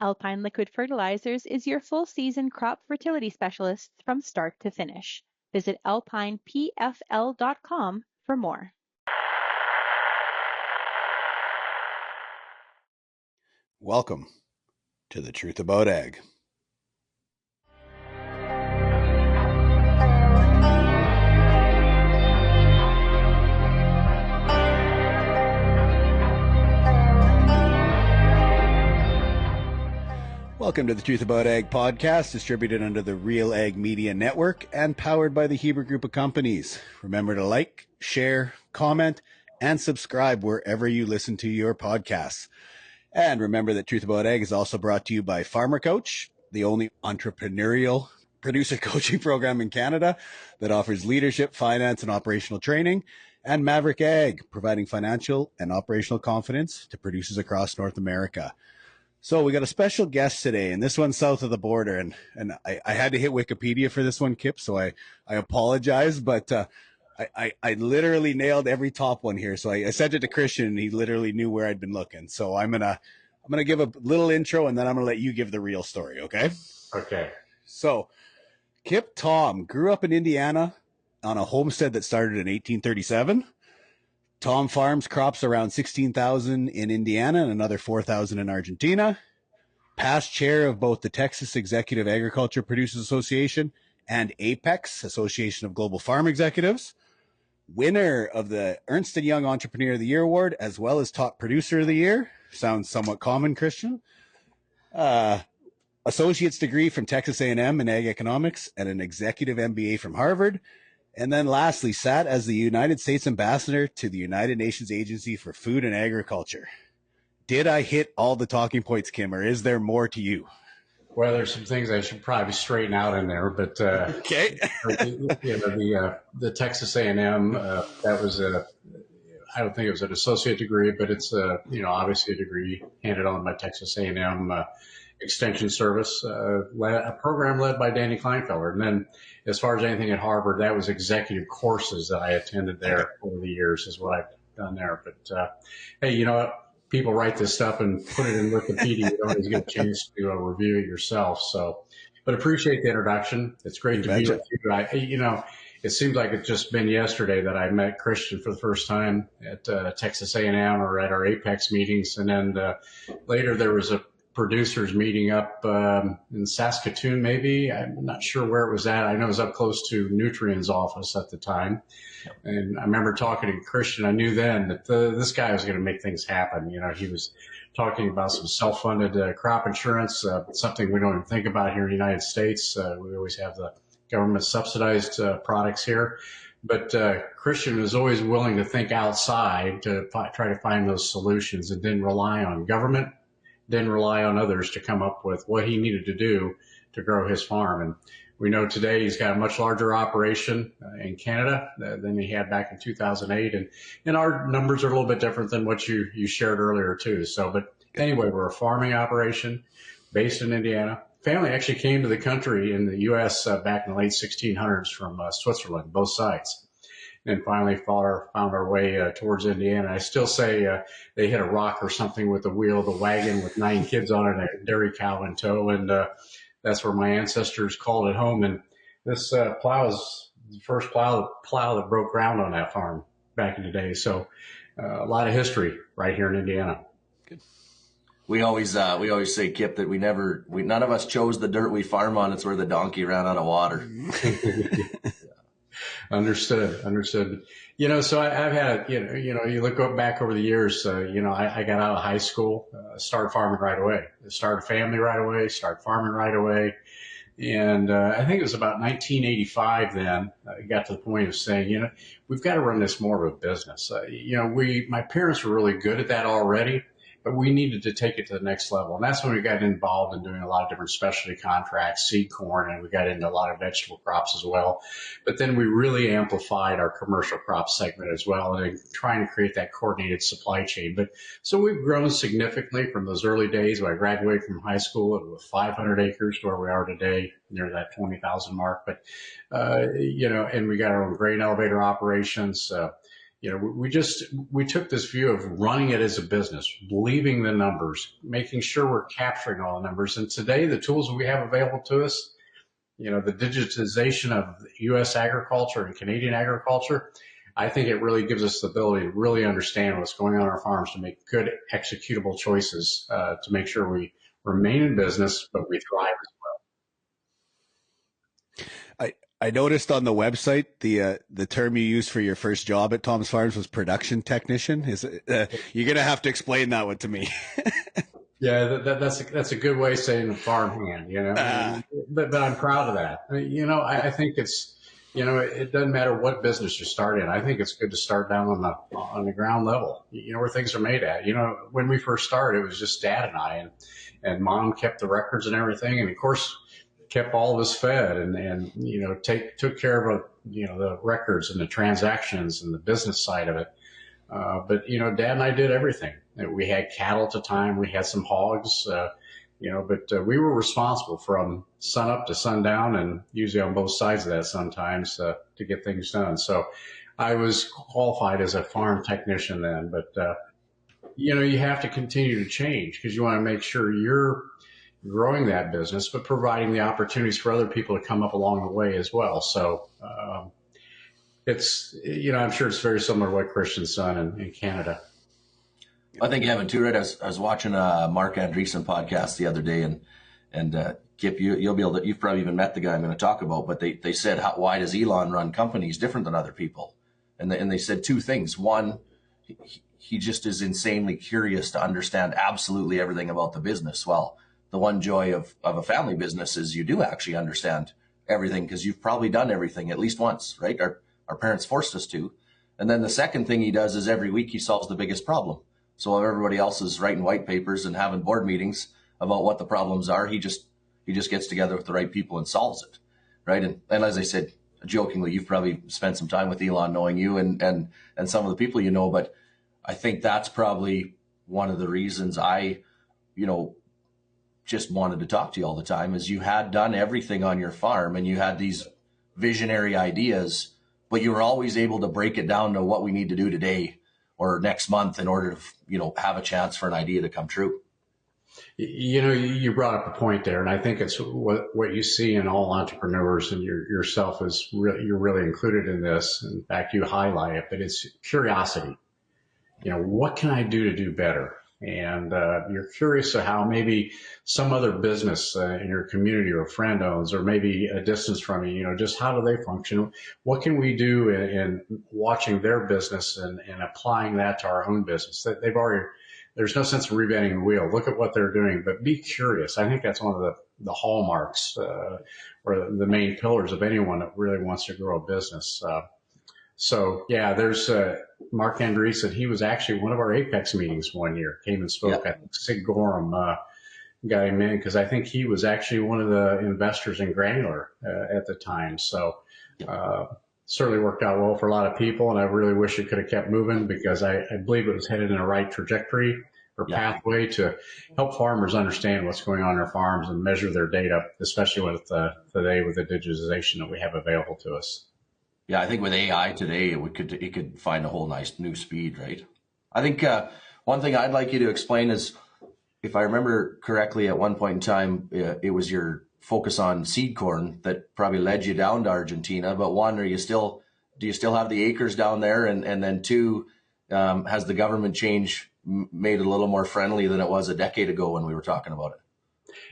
Alpine Liquid Fertilizers is your full-season crop fertility specialist from start to finish. Visit alpinepfl.com for more. Welcome to The Truth About Ag. Welcome to the Truth About Ag podcast, distributed under the Real Ag Media Network and powered by the Hebert Group of Companies. Remember to like, share, comment, and subscribe wherever you listen to your podcasts. And remember that Truth About Ag is also brought to you by Farmer Coach, the only entrepreneurial producer coaching program in Canada that offers leadership, finance, and operational training, and Maverick Ag, providing financial and operational confidence to producers across North America. So we got a special guest today, and this one's south of the border, and I had to hit Wikipedia for this one, Kip, so I apologize, but I literally nailed every top one here. So I sent it to Kristjan, and he literally knew where I'd been looking. So I'm gonna give a little intro, and then I'm gonna let you give the real story, okay? Okay. So Kip Tom grew up in Indiana on a homestead that started in 1837. Tom farms crops around 16,000 in Indiana and another 4,000 in Argentina. Past chair of both the Texas Executive Agriculture Producers Association and APEX, Association of Global Farm Executives. Winner of the Ernst & Young Entrepreneur of the Year Award, as well as Top Producer of the Year. Sounds somewhat common, Kristjan. Associate's degree from Texas A&M in Ag Economics and an Executive MBA from Harvard. And then lastly, sat as the United States Ambassador to the United Nations Agency for Food and Agriculture. Did I hit all the talking points, Kim, or is there more to you? Well, there's some things I should probably straighten out in there, but okay. The Texas A&M, that was I don't think it was an associate degree, but it's obviously a degree handed on by Texas A&M Extension Service, a program led by Danny Kleinfelder. And then as far as anything at Harvard, that was executive courses that I attended there over the years is what I've done there. But hey, you know what? People write this stuff and put it in Wikipedia. You don't always get a chance to review it yourself. So, but appreciate the introduction. It's great to be with you. It seems like it's just been yesterday that I met Kristjan for the first time at Texas A&M or at our Apex meetings. And then later there was a producers meeting up in Saskatoon, maybe. I'm not sure where it was at. I know it was up close to Nutrien's office at the time. And I remember talking to Kristjan. I knew then that this guy was going to make things happen. He was talking about some self-funded crop insurance, something we don't even think about here in the United States. We always have the government subsidized products here. But Kristjan was always willing to think outside to try to find those solutions and didn't rely on government, didn't rely on others to come up with what he needed to do to grow his farm. And we know today he's got a much larger operation in Canada than he had back in 2008. And our numbers are a little bit different than what you shared earlier too. So, but anyway, we're a farming operation based in Indiana. Family actually came to the country in the U.S. Back in the late 1600s from Switzerland, both sides. And finally found our way towards Indiana. I still say they hit a rock or something with the wheel of the wagon with 9 kids on it and a dairy cow in tow. And that's where my ancestors called it home. And this plow is the first plow that broke ground on that farm back in the day. So a lot of history right here in Indiana. Good. We always say, Kip, that none of us chose the dirt we farm on. It's where the donkey ran out of water. Understood. So I've had, you look back over the years, I got out of high school, started farming right away, started a family right away, started farming right away. And I think it was about 1985 then, I got to the point of saying, we've got to run this more of a business. My parents were really good at that already, but we needed to take it to the next level. And that's when we got involved in doing a lot of different specialty contracts, seed corn, and we got into a lot of vegetable crops as well. But then we really amplified our commercial crop segment as well, and trying to create that coordinated supply chain. But so we've grown significantly from those early days when I graduated from high school with 500 acres to where we are today, near that 20,000 mark. But, and we got our own grain elevator operations, we took this view of running it as a business, believing the numbers, making sure we're capturing all the numbers. And today, the tools we have available to us, the digitization of U.S. agriculture and Canadian agriculture, I think it really gives us the ability to really understand what's going on our farms to make good executable choices to make sure we remain in business, but we thrive as I I noticed on the website the term you used for your first job at Tom's Farms was production technician. Is it, you're gonna have to explain that one to me. Yeah, that's a good way of saying farmhand, but I'm proud of that. I think it's, it doesn't matter what business you start in. I think it's good to start down on the ground level, where things are made at. When we first started, it was just Dad and I, and Mom kept the records and everything, and of course kept all of us fed, and took care of the records and the transactions and the business side of it. But Dad and I did everything. We had cattle at the time. We had some hogs, but we were responsible from sun up to sundown, and usually on both sides of that sometimes to get things done. So I was qualified as a farm technician then, but you have to continue to change because you want to make sure you're growing that business, but providing the opportunities for other people to come up along the way as well. So it's, I'm sure it's very similar to what Kristjan's done in Canada. I think Evan too, right? I was watching a Mark Andreessen podcast the other day, and Kip, you'll be able to, you've probably even met the guy I'm going to talk about, but they said, why does Elon run companies different than other people? And they said two things. One, he just is insanely curious to understand absolutely everything about the business. Well, the one joy of a family business is you do actually understand everything because you've probably done everything at least once, right? Our parents forced us to. And then the second thing he does is every week he solves the biggest problem. So while everybody else is writing white papers and having board meetings about what the problems are, he just gets together with the right people and solves it, right? And as I said, jokingly, you've probably spent some time with Elon, knowing you and some of the people you know, but I think that's probably one of the reasons I, just wanted to talk to you all the time is you had done everything on your farm and you had these visionary ideas, but you were always able to break it down to what we need to do today or next month in order to, have a chance for an idea to come true. You brought up a point there, and I think it's what you see in all entrepreneurs, and yourself is you're really included in this. In fact, you highlight it, but it's curiosity. What can I do to do better? And you're curious to how maybe some other business in your community or a friend owns, or maybe a distance from you, just how do they function? What can we do in watching their business and applying that to our own business? There's no sense in reinventing the wheel. Look at what they're doing, but be curious. I think that's one of the hallmarks or the main pillars of anyone that really wants to grow a business. So yeah, there's Mark Andreessen. He was actually one of our Apex meetings one year. Came and spoke. Yeah. I think Sig Gorham got him in because I think he was actually one of the investors in Granular at the time. So certainly worked out well for a lot of people, and I really wish it could have kept moving because I believe it was headed in the right trajectory or pathway to help farmers understand what's going on in their farms and measure their data, especially with today with the digitization that we have available to us. Yeah, I think with AI today, it could find a whole nice new speed, right? I think one thing I'd like you to explain is, if I remember correctly, at one point in time, it was your focus on seed corn that probably led you down to Argentina. But one, do you still have the acres down there? And then two, has the government change made it a little more friendly than it was a decade ago when we were talking about it?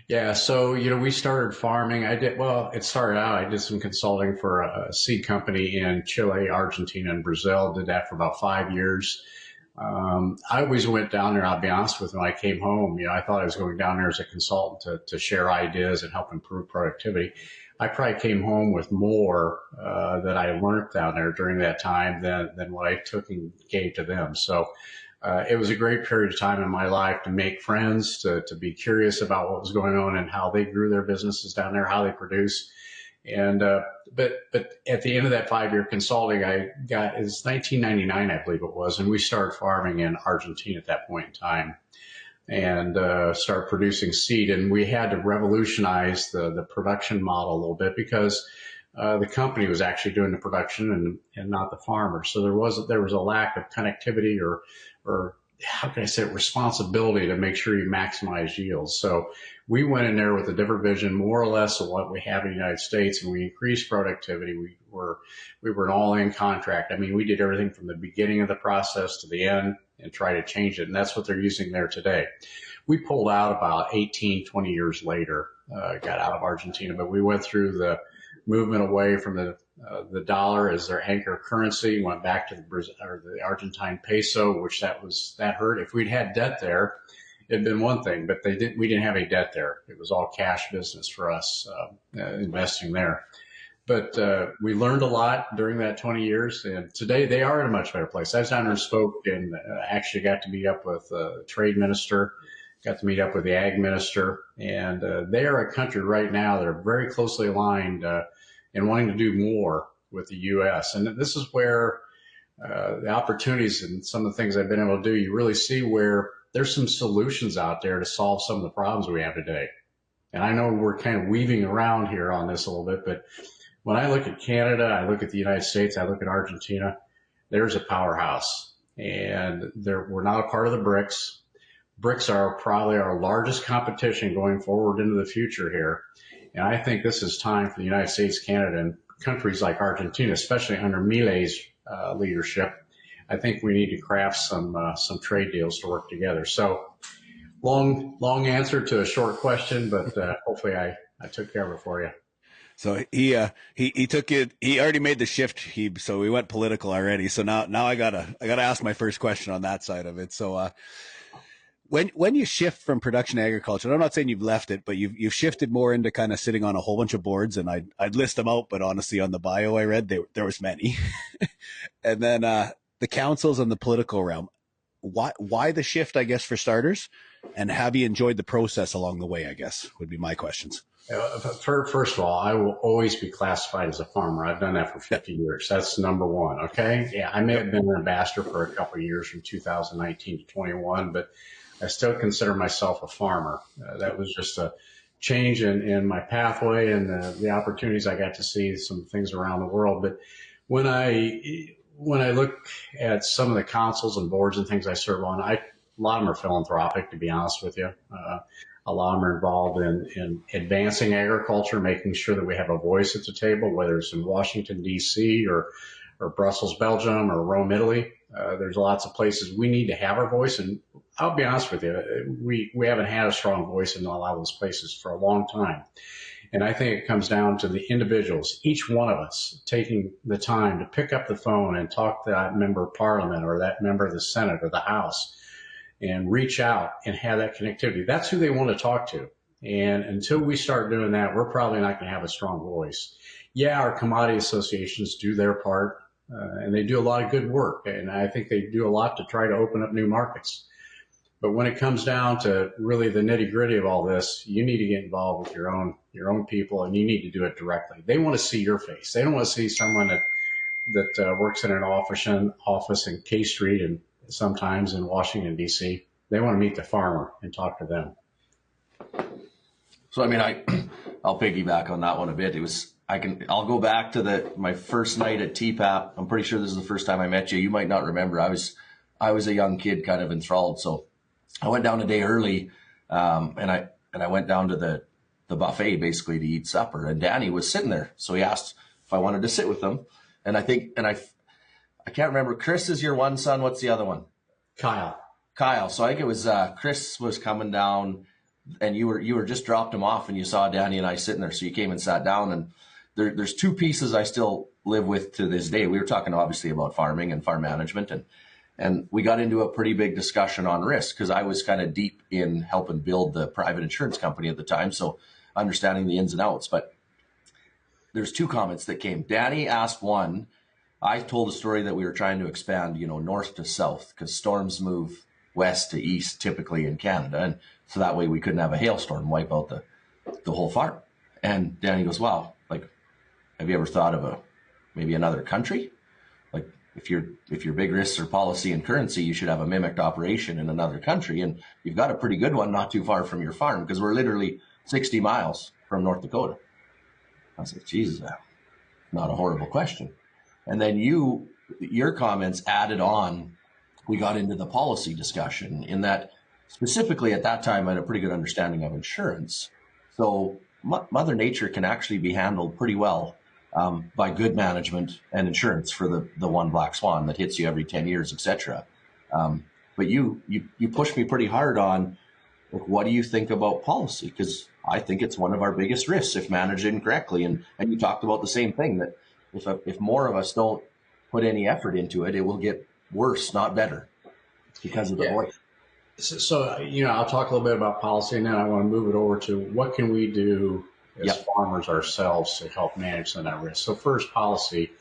Yeah, so we started farming. It started out, I did some consulting for a seed company in Chile, Argentina, and Brazil. Did that for about 5 years. I always went down there, I'll be honest with you, when I came home, I thought I was going down there as a consultant to share ideas and help improve productivity. I probably came home with more that I learned down there during that time than what I took and gave to them. So it was a great period of time in my life to make friends, to be curious about what was going on and how they grew their businesses down there, how they produce. And but at the end of that 5-year consulting, I got, it was 1999, I believe it was, and we started farming in Argentina at that point in time and start producing seed. And we had to revolutionize the production model a little bit because the company was actually doing the production and not the farmer. So there was a lack of connectivity or how can I say it, responsibility to make sure you maximize yields. So we went in there with a different vision, more or less of what we have in the United States, and we increased productivity. We were an all-in contract. I mean, we did everything from the beginning of the process to the end and try to change it. And that's what they're using there today. We pulled out about 18, 20 years later, got out of Argentina, but we went through the movement away from the dollar as their anchor currency, went back to the Argentine peso, which that hurt. If we'd had debt there, it'd been one thing, but we didn't have any debt there. It was all cash business for us, investing there. But we learned a lot during that 20 years, and today they are in a much better place. I was down there and spoke, and actually got to meet up with the trade minister, got to meet up with the ag minister, and they are a country right now that are very closely aligned and wanting to do more with the U.S. And this is where the opportunities and some of the things I've been able to do, you really see where there's some solutions out there to solve some of the problems we have today. And I know we're kind of weaving around here on this a little bit, but when I look at Canada, I look at the United States, I look at Argentina, there's a powerhouse. And we're not a part of the BRICS. BRICS are probably our largest competition going forward into the future here. And I think this is time for the United States, Canada, and countries like Argentina, especially under Milei's leadership. I think we need to craft some trade deals to work together. So long answer to a short question, but hopefully I took care of it for you. So he took it. He already made the shift. So we went political already. So now I gotta ask my first question on that side of it. So when you shift from production to agriculture, and I'm not saying you've left it, but you've shifted more into kind of sitting on a whole bunch of boards, and I'd list them out, but honestly, on the bio I read there was many, and then the councils and the political realm. Why the shift? I guess for starters, and have you enjoyed the process along the way? I guess would be my questions. First of all, I will always be classified as a farmer. I've done that for 50 years. That's number one. Okay. Yeah. I may have been an ambassador for a couple of years from 2019 to 21, but I still consider myself a farmer. That was just a change in my pathway and the opportunities I got to see some things around the world. But when I look at some of the councils and boards and things I serve on, a lot of them are philanthropic, to be honest with you. A lot of them are involved in advancing agriculture, making sure that we have a voice at the table, whether it's in Washington, D.C. or Brussels, Belgium, or Rome, Italy. There's lots of places we need to have our voice. And I'll be honest with you, we haven't had a strong voice in a lot of those places for a long time. And I think it comes down to the individuals, each one of us taking the time to pick up the phone and talk to that member of parliament or that member of the Senate or the House and reach out and have that connectivity. That's who they want to talk to. And until we start doing that, we're probably not going to have a strong voice. Yeah, our commodity associations do their part, and they do a lot of good work. And I think they do a lot to try to open up new markets. But when it comes down to really the nitty gritty of all this, you need to get involved with your own people, and you need to do it directly. They want to see your face. They don't want to see someone that works in an office in K Street and sometimes in Washington, D.C. They want to meet the farmer and talk to them. So, I mean, I'll piggyback on that one a bit. I'll go back to my first night at TPAP. I'm pretty sure this is the first time I met you. You might not remember. I was a young kid, kind of enthralled. So I went down a day early, and I went down to the buffet basically to eat supper. And Danny was sitting there. So he asked if I wanted to sit with him. And I can't remember. Chris is your one son. What's the other one? Kyle. So I think it was Chris was coming down, and you were just dropped him off, and you saw Danny and I sitting there. So you came and sat down, and there's two pieces I still live with to this day. We were talking obviously about farming and farm management, and we got into a pretty big discussion on risk because I was kind of deep in helping build the private insurance company at the time, so understanding the ins and outs. But there's two comments that came. Danny asked one. I told a story that we were trying to expand, north to south because storms move west to east typically in Canada. And so that way we couldn't have a hailstorm wipe out the whole farm. And Danny goes, wow, like, have you ever thought of maybe another country? Like if your big risks are policy and currency, you should have a mimicked operation in another country. And you've got a pretty good one not too far from your farm because we're literally 60 miles from North Dakota. I was like, Jesus, not a horrible question. And then your comments added on, we got into the policy discussion in that specifically at that time I had a pretty good understanding of insurance. So Mother Nature can actually be handled pretty well by good management and insurance for the one black swan that hits you every 10 years, etc. But you pushed me pretty hard on, like, what do you think about policy? Because I think it's one of our biggest risks if managed incorrectly. And you talked about the same thing, that if more of us don't put any effort into it, it will get worse, not better, because of the voice. So, I'll talk a little bit about policy, and then I want to move it over to what can we do as farmers ourselves to help manage some of that risk. So first, policy,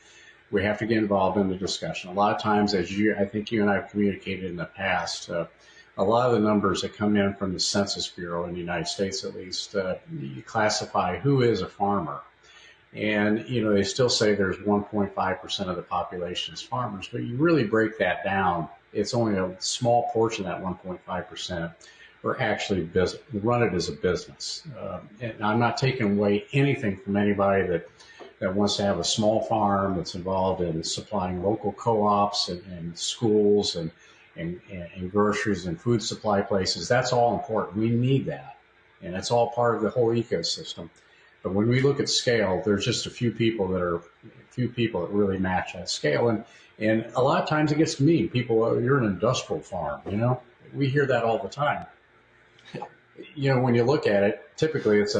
we have to get involved in the discussion. A lot of times, I think you and I have communicated in the past, a lot of the numbers that come in from the Census Bureau in the United States, at least, you classify who is a farmer. And, they still say there's 1.5% of the population is farmers, but you really break that down. It's only a small portion of that 1.5% are actually run it as a business. And I'm not taking away anything from anybody that wants to have a small farm that's involved in supplying local co-ops and schools and groceries and food supply places. That's all important. We need that. And it's all part of the whole ecosystem. But when we look at scale, there's just a few people that really match that scale. And a lot of times it gets to me, people, oh, you're an industrial farm, we hear that all the time. When you look at it, typically it's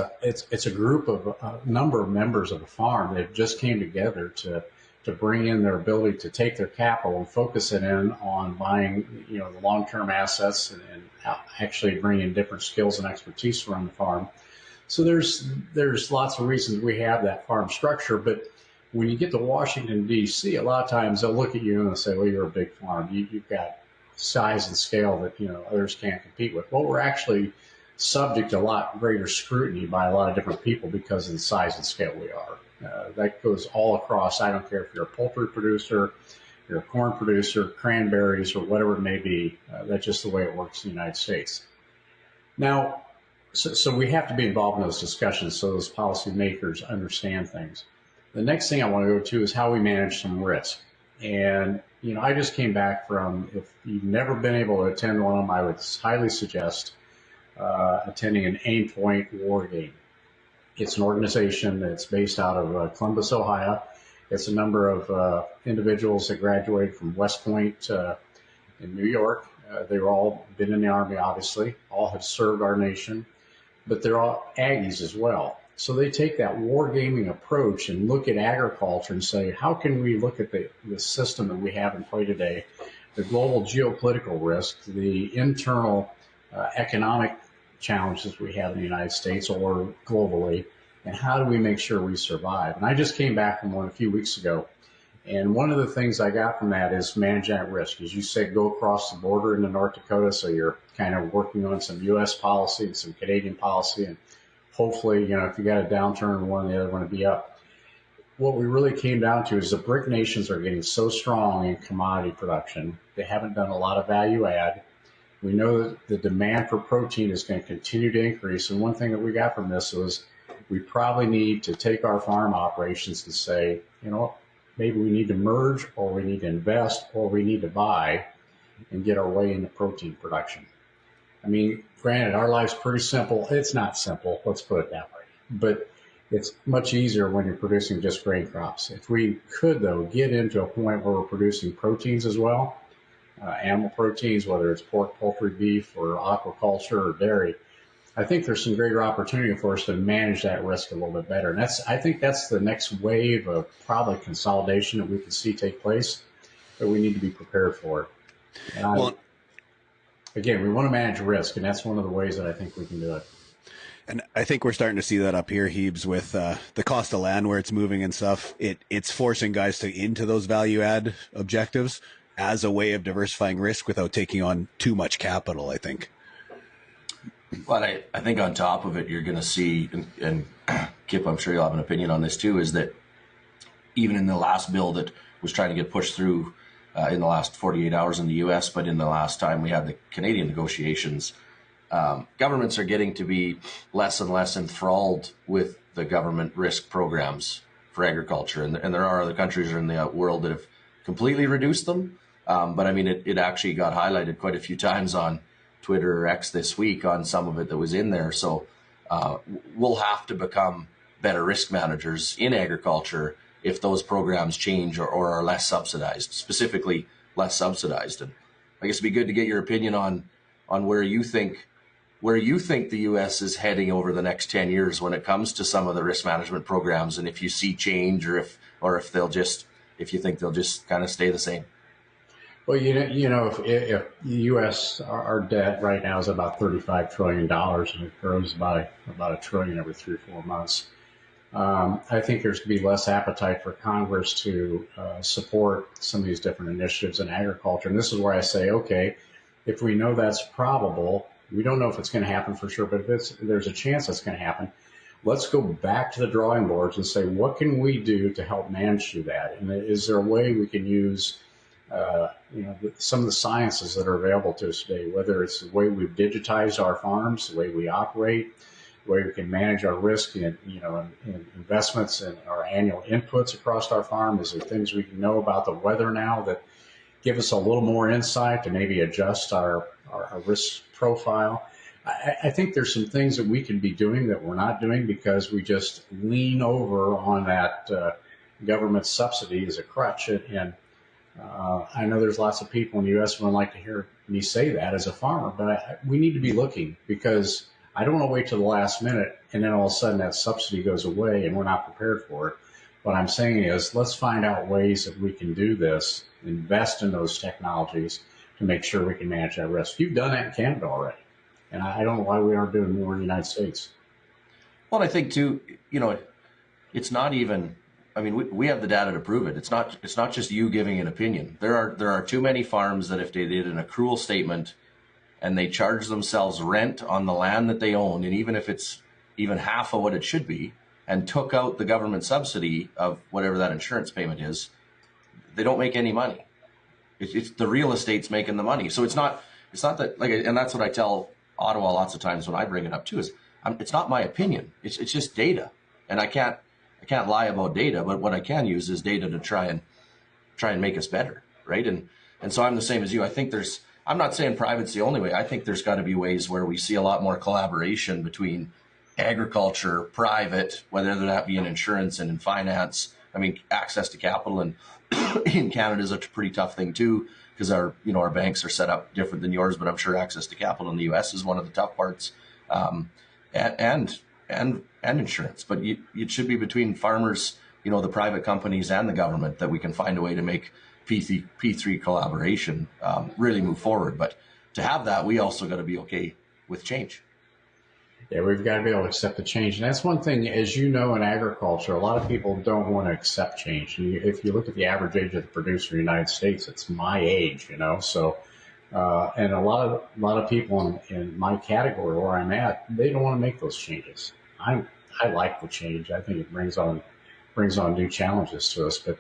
a group of a number of members of a farm that just came together to bring in their ability to take their capital and focus it in on buying, the long-term assets and actually bringing different skills and expertise to run the farm. So there's lots of reasons we have that farm structure, but when you get to Washington, D.C., a lot of times they'll look at you and they'll say, well, you're a big farm. You've got size and scale that, others can't compete with. Well, we're actually subject to a lot greater scrutiny by a lot of different people because of the size and scale we are. That goes all across. I don't care if you're a poultry producer, you're a corn producer, cranberries, or whatever it may be. That's just the way it works in the United States. Now, so we have to be involved in those discussions so those policymakers understand things. The next thing I want to go to is how we manage some risk. And, I just came back from, if you've never been able to attend one of them, I would highly suggest attending an Aim Point war game. It's an organization that's based out of Columbus, Ohio. It's a number of individuals that graduated from West Point in New York. They've all been in the Army, obviously. All have served our nation. But they're all Aggies as well. So they take that wargaming approach and look at agriculture and say, how can we look at the system that we have in play today, the global geopolitical risk, the internal economic challenges we have in the United States or globally, and how do we make sure we survive? And I just came back from one a few weeks ago. And one of the things I got from that is manage that risk. As you said, go across the border into North Dakota, so you're kind of working on some U.S. policy and some Canadian policy, and hopefully, if you got a downturn in one, the other one will be up. What we really came down to is the BRIC nations are getting so strong in commodity production. They haven't done a lot of value add. We know that the demand for protein is going to continue to increase. And one thing that we got from this was we probably need to take our farm operations and say, maybe we need to merge, or we need to invest, or we need to buy and get our way into protein production. I mean, granted, our life's pretty simple. It's not simple, let's put it that way. But it's much easier when you're producing just grain crops. If we could, though, get into a point where we're producing proteins as well, animal proteins, whether it's pork, poultry, beef, or aquaculture or dairy, I think there's some greater opportunity for us to manage that risk a little bit better. And I think that's the next wave of probably consolidation that we can see take place, but we need to be prepared for it. And again, we want to manage risk, and that's one of the ways that I think we can do it. And I think we're starting to see that up here, Hebes, with the cost of land where it's moving and stuff. It's forcing guys into those value add objectives as a way of diversifying risk without taking on too much capital, I think. But I think on top of it, you're going to see, and Kip, I'm sure you'll have an opinion on this too, is that even in the last bill that was trying to get pushed through in the last 48 hours in the U.S., but in the last time we had the Canadian negotiations, governments are getting to be less and less enthralled with the government risk programs for agriculture. And there are other countries in the world that have completely reduced them. But I mean, it actually got highlighted quite a few times on Twitter or X this week on some of it that was in there. So we'll have to become better risk managers in agriculture if those programs change or are less subsidized, specifically less subsidized. And I guess it'd be good to get your opinion on where you think the U.S. is heading over the next 10 years when it comes to some of the risk management programs, and if you see change or if you think they'll just kind of stay the same. Well, if the U.S. our debt right now is about $35 trillion, and it grows by about $1 trillion every 3 or 4 months. I think there's going to be less appetite for Congress to support some of these different initiatives in agriculture. And this is where I say, okay, if we know that's probable, we don't know if it's going to happen for sure, but if there's a chance that's going to happen, let's go back to the drawing boards and say, what can we do to help manage through that? And is there a way we can use some of the sciences that are available to us today, whether it's the way we've digitized our farms, the way we operate, the way we can manage our risk in investments and our annual inputs across our farm? Is there things we can know about the weather now that give us a little more insight to maybe adjust our risk profile? I think there's some things that we can be doing that we're not doing because we just lean over on that government subsidy as a crutch. And I know there's lots of people in the U.S. who would like to hear me say that as a farmer, but we need to be looking, because I don't want to wait till the last minute and then all of a sudden that subsidy goes away and we're not prepared for it. What I'm saying is, let's find out ways that we can do this, invest in those technologies to make sure we can manage that risk. You've done that in Canada already, and I don't know why we aren't doing more in the United States. Well, I think too, it's not even, I mean, we have the data to prove it. It's not just you giving an opinion. There are too many farms that if they did an accrual statement and they charge themselves rent on the land that they own, and even if it's even half of what it should be, and took out the government subsidy of whatever that insurance payment is, they don't make any money. It's the real estate's making the money. So it's not that, like, and that's what I tell Ottawa lots of times when I bring it up too, is it's not my opinion. It's just data, and I can't lie about data, but what I can use is data to try and make us better, right? And so I'm the same as you. I think I'm not saying private's the only way. I think there's got to be ways where we see a lot more collaboration between agriculture, private, whether that be in insurance and in finance. I mean, access to capital and in Canada is a pretty tough thing too, because our banks are set up different than yours, but I'm sure access to capital in the US is one of the tough parts. And insurance, but it should be between farmers, the private companies and the government, that we can find a way to make P3 collaboration really move forward. But to have that, we also got to be okay with change. Yeah, we've got to be able to accept the change. And that's one thing, as you know, in agriculture, a lot of people don't want to accept change. And if you look at the average age of the producer in the United States, it's my age, So, and a lot of people in my category where I'm at, they don't want to make those changes. I like the change. I think it brings on new challenges to us. But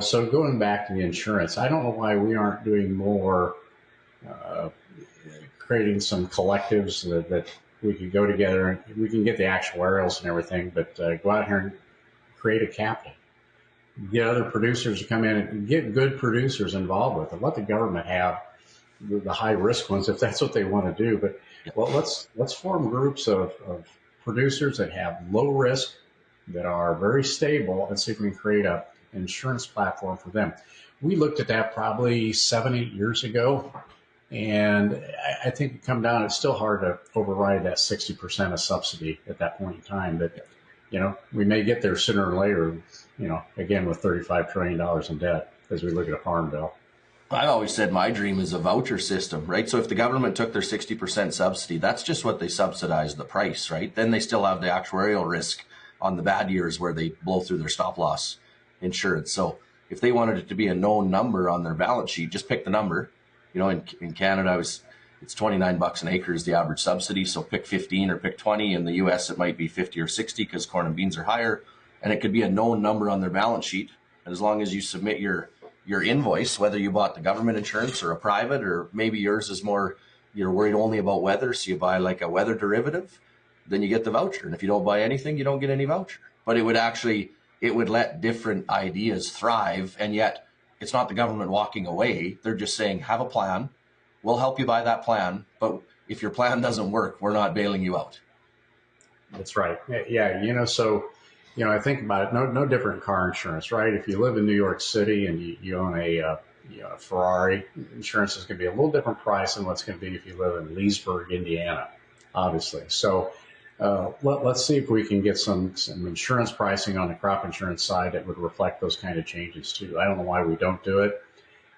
so going back to the insurance, I don't know why we aren't doing more, creating some collectives that we could go together. We can get the actuarials and everything, but go out here and create a capital. Get other producers to come in and get good producers involved with it. Let the government have the high risk ones if that's what they want to do. But let's form groups of producers that have low risk, that are very stable, and see if we can create an insurance platform for them. We looked at that probably 7-8 years ago, and I think it come down. It's still hard to override that 60% of subsidy at that point in time. But we may get there sooner or later. Again, with $35 trillion in debt, as we look at a farm bill. I always said my dream is a voucher system, right? So if the government took their 60% subsidy, that's just what they subsidize the price, right? Then they still have the actuarial risk on the bad years where they blow through their stop loss insurance. So if they wanted it to be a known number on their balance sheet, just pick the number. In Canada, it's $29 an acre is the average subsidy. So pick 15 or pick 20. In the US, it might be 50 or 60 because corn and beans are higher. And it could be a known number on their balance sheet. And as long as you submit your invoice, whether you bought the government insurance or a private, or maybe yours is more, you're worried only about weather, so you buy like a weather derivative, then you get the voucher. And if you don't buy anything, you don't get any voucher. but it would let different ideas thrive. And yet it's not the government walking away. They're just saying, have a plan. We'll help you by that plan. But if your plan doesn't work, we're not bailing you out. That's right. Yeah. So, I think about it, no different car insurance, right? If you live in New York City and you own a Ferrari, insurance is going to be a little different price than what's going to be if you live in Leesburg, Indiana, obviously. So let's see if we can get some insurance pricing on the crop insurance side that would reflect those kind of changes too. I don't know why we don't do it.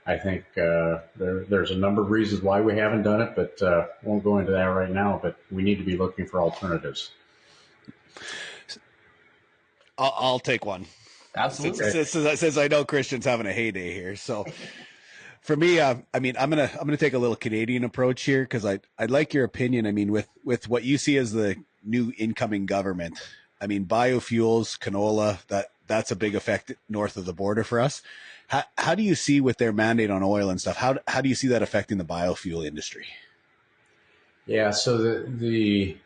I think there's a number of reasons why we haven't done it, but won't go into that right now. But we need to be looking for alternatives. I'll take one. Absolutely. Since I know Kristjan's having a heyday here. So for me, I'm gonna take a little Canadian approach here because I'd like your opinion. I mean, with what you see as the new incoming government, I mean, biofuels, canola, that's a big effect north of the border for us. How do you see with their mandate on oil and stuff? How do you see that affecting the biofuel industry? Yeah. So the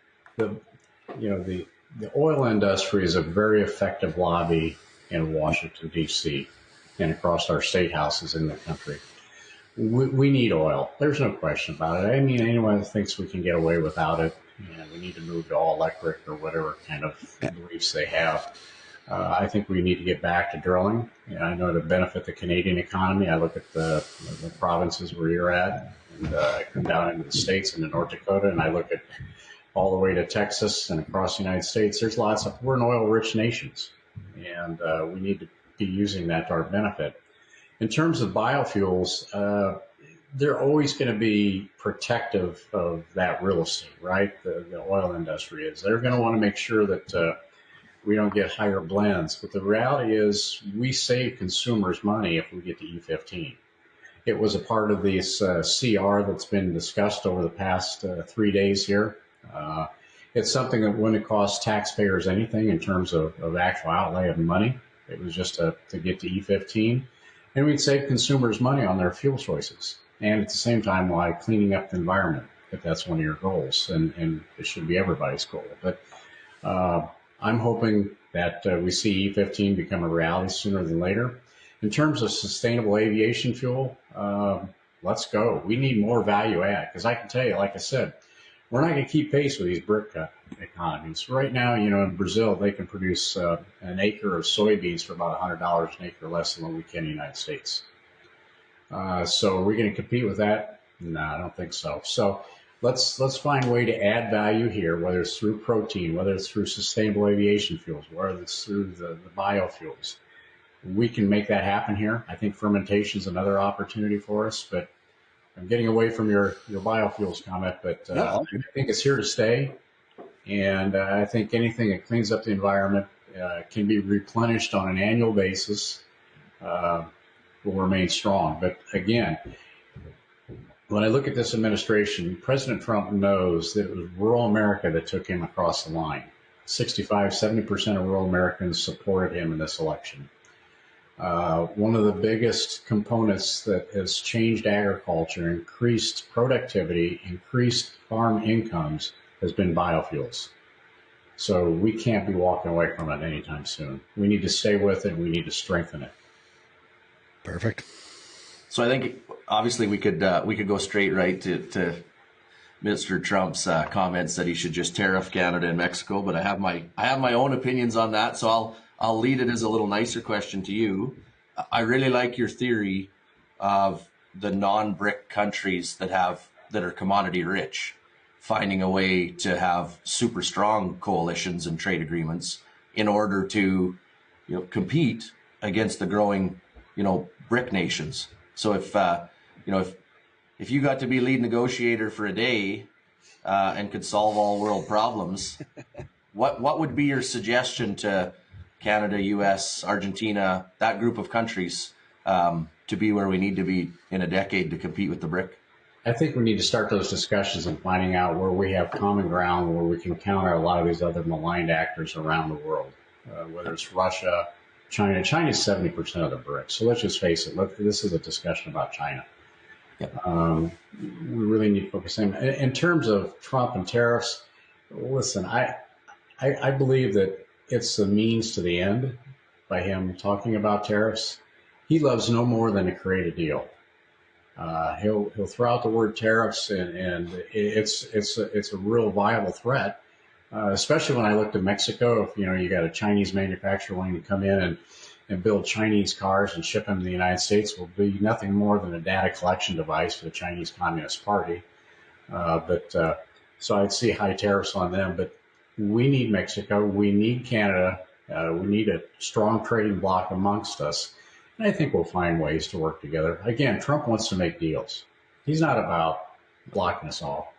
oil industry is a very effective lobby in Washington, D.C. and across our state houses in the country. We need oil. There's no question about it. I mean, anyone that thinks we can get away without it, we need to move to all electric or whatever kind of beliefs they have. I think we need to get back to drilling. I know to benefit the Canadian economy. I look at the provinces where you're at, and I come down into the States, into North Dakota, and I look at all the way to Texas and across the United States. We're an oil-rich nations, and we need to be using that to our benefit. In terms of biofuels, they're always going to be protective of that real estate, right? The oil industry is. They're going to want to make sure that we don't get higher blends. But the reality is we save consumers money if we get to E15. It was a part of this CR that's been discussed over the past 3 days here. It's something that wouldn't cost taxpayers anything in terms of actual outlay of money. It was just to get to E15. And we'd save consumers money on their fuel choices. And at the same time, while cleaning up the environment, if that's one of your goals. And it should be everybody's goal. But I'm hoping that we see E15 become a reality sooner than later. In terms of sustainable aviation fuel, let's go. We need more value add. Because I can tell you, like I said, we're not going to keep pace with these brick economies. Right now, in Brazil, they can produce an acre of soybeans for about $100 an acre less than what we can in the United States. So are we going to compete with that? No, I don't think so. So let's find a way to add value here, whether it's through protein, whether it's through sustainable aviation fuels, whether it's through the biofuels. We can make that happen here. I think fermentation is another opportunity for us, but I'm getting away from your biofuels comment, but I think it's here to stay. And I think anything that cleans up the environment can be replenished on an annual basis will remain strong. But again, when I look at this administration, President Trump knows that it was rural America that took him across the line. 65-70% of rural Americans supported him in this election. One of the biggest components that has changed agriculture, increased productivity, increased farm incomes has been biofuels. So we can't be walking away from it anytime soon. We need to stay with it. We need to strengthen it. Perfect. So I think obviously we could go straight right to Mr. Trump's comments that he should just tariff Canada and Mexico, but I have my own opinions on that. So I'll lead it as a little nicer question to you. I really like your theory of the non-BRIC countries that are commodity rich, finding a way to have super strong coalitions and trade agreements in order to, compete against the growing, BRIC nations. So if you got to be lead negotiator for a day and could solve all world problems, what would be your suggestion to Canada, U.S., Argentina, that group of countries to be where we need to be in a decade to compete with the BRIC? I think we need to start those discussions and finding out where we have common ground, where we can counter a lot of these other maligned actors around the world, whether it's Russia, China. China is 70% of the BRICS. So let's just face it. This is a discussion about China. Yep. We really need to focus in terms of Trump and tariffs. Listen, I believe that it's the means to the end by him talking about tariffs. He loves no more than to create a deal. He'll throw out the word tariffs, and it's a real viable threat. Especially when I looked at Mexico, if you got a Chinese manufacturer wanting to come in and build Chinese cars and ship them to the United States, will be nothing more than a data collection device for the Chinese Communist Party. So I'd see high tariffs on them. But we need Mexico, we need Canada, we need a strong trading bloc amongst us. And I think we'll find ways to work together. Again, Trump wants to make deals. He's not about blocking us all.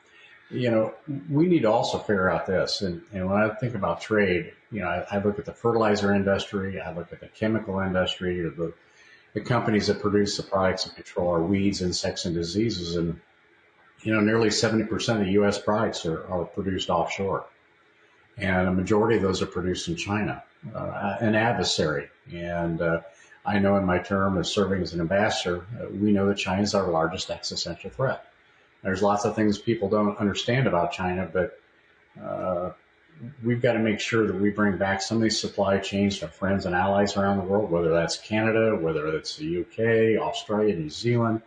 We need to also figure out this. And when I think about trade, I look at the fertilizer industry, I look at the chemical industry, or the companies that produce the products that control our weeds, insects, and diseases. And, nearly 70% of the U.S. products are produced offshore. And a majority of those are produced in China, an adversary. And I know in my term of serving as an ambassador, we know that China is our largest existential threat. There's lots of things people don't understand about China, but we've got to make sure that we bring back some of these supply chains to our friends and allies around the world, whether that's Canada, whether it's the UK, Australia, New Zealand,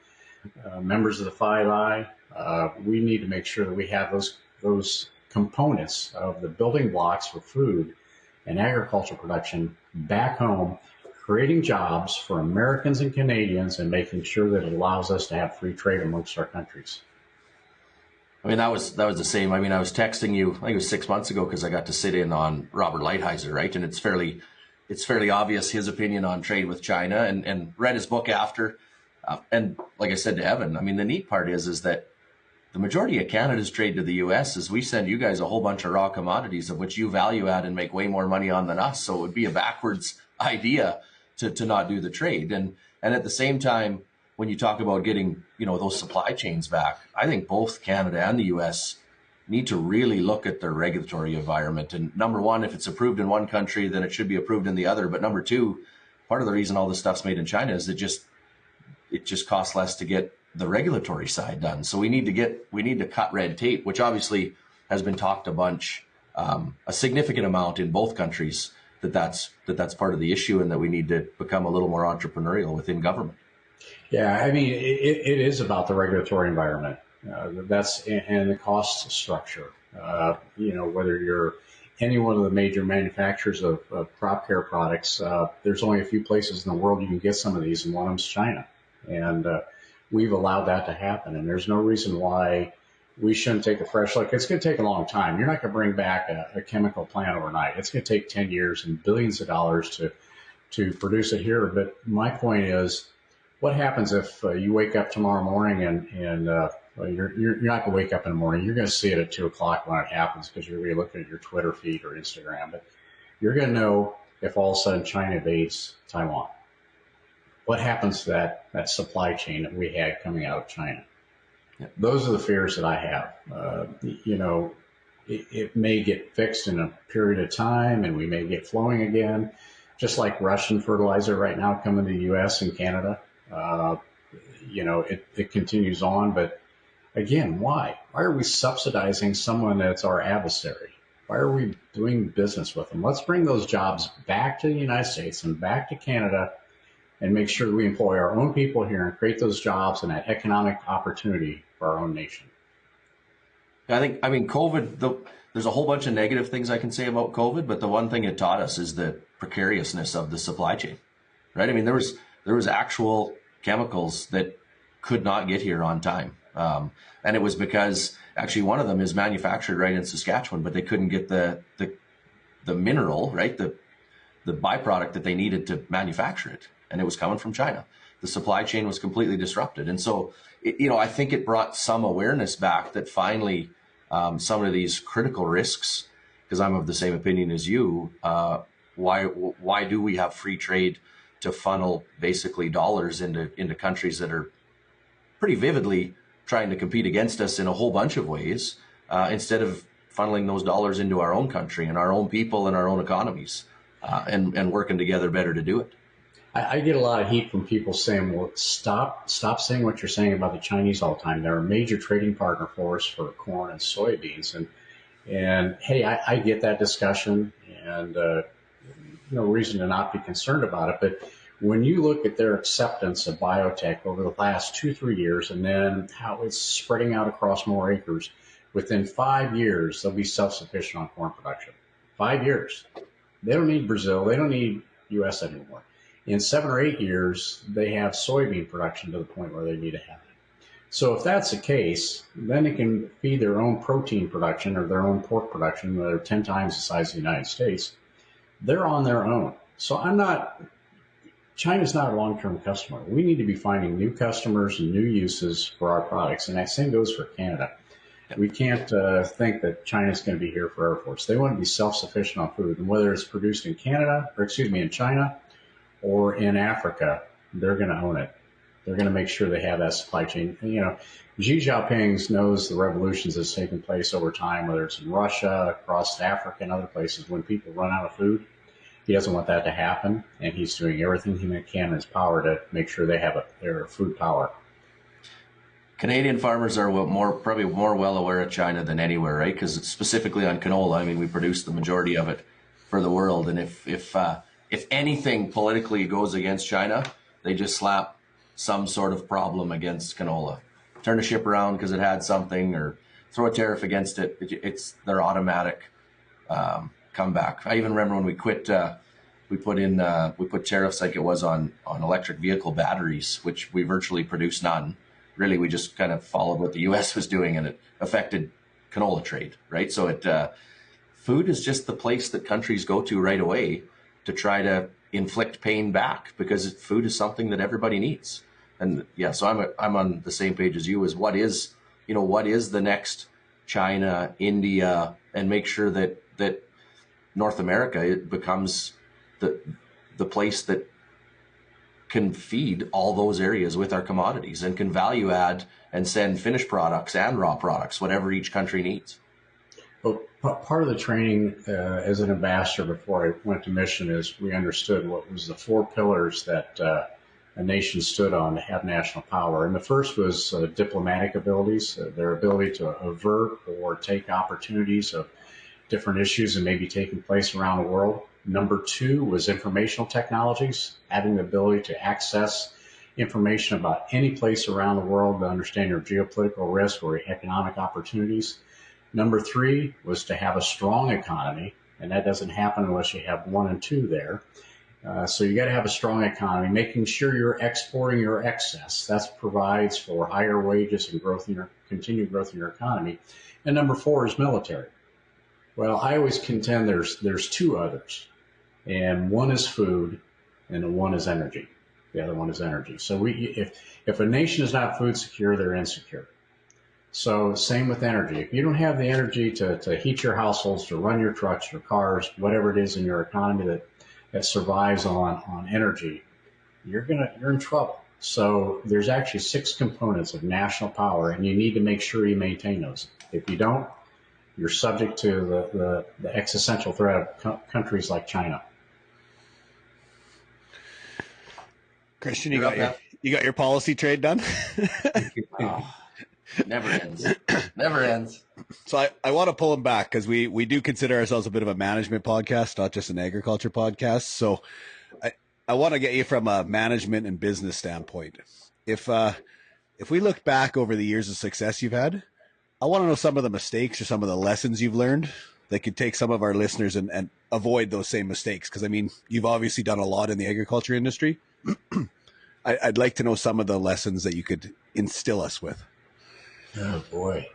members of the Five Eye. We need to make sure that we have those components of the building blocks for food and agricultural production back home, creating jobs for Americans and Canadians, and making sure that it allows us to have free trade amongst our countries. I mean, that was the same. I mean, I was texting you, I think it was 6 months ago, because I got to sit in on Robert Lighthizer, right? And it's fairly obvious his opinion on trade with China, and read his book after. And like I said to Evan, I mean, the neat part is that the majority of Canada's trade to the U.S. is we send you guys a whole bunch of raw commodities of which you value add and make way more money on than us. So it would be a backwards idea to not do the trade. And at the same time, when you talk about getting, those supply chains back, I think both Canada and the U.S. need to really look at their regulatory environment. And number one, if it's approved in one country, then it should be approved in the other. But number two, part of the reason all this stuff's made in China is it just costs less to get the regulatory side done. So we need to cut red tape, which obviously has been talked a bunch, a significant amount in both countries, that's part of the issue, and that we need to become a little more entrepreneurial within government. Yeah, I mean, it is about the regulatory environment. And the cost structure. Whether you're any one of the major manufacturers of crop care products, there's only a few places in the world you can get some of these, and one of them's China. And we've allowed that to happen, and there's no reason why we shouldn't take a fresh look. It's going to take a long time. You're not going to bring back a chemical plant overnight. It's going to take 10 years and billions of dollars to produce it here. But my point is, what happens if you wake up tomorrow morning and you're not going to wake up in the morning. You're going to see it at 2 o'clock when it happens, because you're going to be looking at your Twitter feed or Instagram. But you're going to know if all of a sudden China invades Taiwan. What happens to that supply chain that we had coming out of China? Yeah. Those are the fears that I have. It may get fixed in a period of time, and we may get flowing again, just like Russian fertilizer right now coming to the U.S. and Canada. It continues on. But again, why? Why are we subsidizing someone that's our adversary? Why are we doing business with them? Let's bring those jobs back to the United States and back to Canada, and make sure we employ our own people here and create those jobs and that economic opportunity for our own nation. I mean, COVID, there's a whole bunch of negative things I can say about COVID, but the one thing it taught us is the precariousness of the supply chain, right? I mean, there was actual chemicals that could not get here on time. And it was because actually one of them is manufactured right in Saskatchewan, but they couldn't get the mineral, right? The byproduct that they needed to manufacture it. And it was coming from China. The supply chain was completely disrupted. And so, I think it brought some awareness back that finally some of these critical risks, because I'm of the same opinion as you, why do we have free trade to funnel basically dollars into countries that are pretty vividly trying to compete against us in a whole bunch of ways, instead of funneling those dollars into our own country and our own people and our own economies, and working together better to do it. I get a lot of heat from people saying, well, stop saying what you're saying about the Chinese all the time. They're a major trading partner for us for corn and soybeans. And hey, I get that discussion. and no reason to not be concerned about it. But when you look at their acceptance of biotech over the last 2-3 years, and then how it's spreading out across more acres, within 5 years, they'll be self-sufficient on corn production. 5 years. They don't need Brazil. They don't need U.S. anymore. In 7 or 8 years, they have soybean production to the point where they need to have it. So if that's the case, then they can feed their own protein production or their own pork production that are 10 times the size of the United States. They're on their own. So China's not a long-term customer. We need to be finding new customers and new uses for our products. And that same goes for Canada. We can't think that China's going to be here forever for us. They want to be self-sufficient on food. And whether it's produced in in China or in Africa, they're going to own it. They're going to make sure they have that supply chain. And, Xi Jinping knows the revolutions that's taken place over time, whether it's in Russia, across Africa, and other places. When people run out of food, he doesn't want that to happen, and he's doing everything he can in his power to make sure they have their food power. Canadian farmers are probably more well aware of China than anywhere, right? Because specifically on canola, I mean, we produce the majority of it for the world, and if anything politically goes against China, they just slap some sort of problem against canola. Turn a ship around because it had something, or throw a tariff against it. It's their automatic comeback. I even remember when we quit, we put tariffs like it was on electric vehicle batteries, which we virtually produced none. Really, we just kind of followed what the U.S. was doing, and it affected canola trade, right? So food is just the place that countries go to right away to try to inflict pain back, because food is something that everybody needs. And yeah, so I'm on the same page as you. Is what is the next China, India, and make sure that North America becomes the place that can feed all those areas with our commodities and can value add and send finished products and raw products, whatever each country needs. Well, part of the training as an ambassador before I went to mission is we understood what was the 4 pillars that a nation stood on to have national power. And the first was diplomatic abilities, their ability to avert or take opportunities of different issues that may be taking place around the world. Number 2 was informational technologies, having the ability to access information about any place around the world to understand your geopolitical risk or economic opportunities. Number 3 was to have a strong economy, and that doesn't happen unless you have 1 and 2 there. So you got to have a strong economy, making sure you're exporting your excess. That provides for higher wages and continued growth in your economy. And number 4 is military. Well, I always contend there's 2 others, and one is food, and one is energy. The other one is energy. So if a nation is not food secure, they're insecure. So same with energy. If you don't have the energy to heat your households, to run your trucks, your cars, whatever it is in your economy that survives on energy, you're in trouble. So there's actually 6 components of national power, and you need to make sure you maintain those. If you don't, you're subject to the existential threat of countries like China. Kristjan, you got your policy trade done? Oh, never ends. Never ends. So I want to pull them back, because we do consider ourselves a bit of a management podcast, not just an agriculture podcast. So I want to get you from a management and business standpoint. If we look back over the years of success you've had, I want to know some of the mistakes or some of the lessons you've learned that could take some of our listeners and avoid those same mistakes. Because, I mean, you've obviously done a lot in the agriculture industry. I'd like to know some of the lessons that you could instill us with. Oh, boy.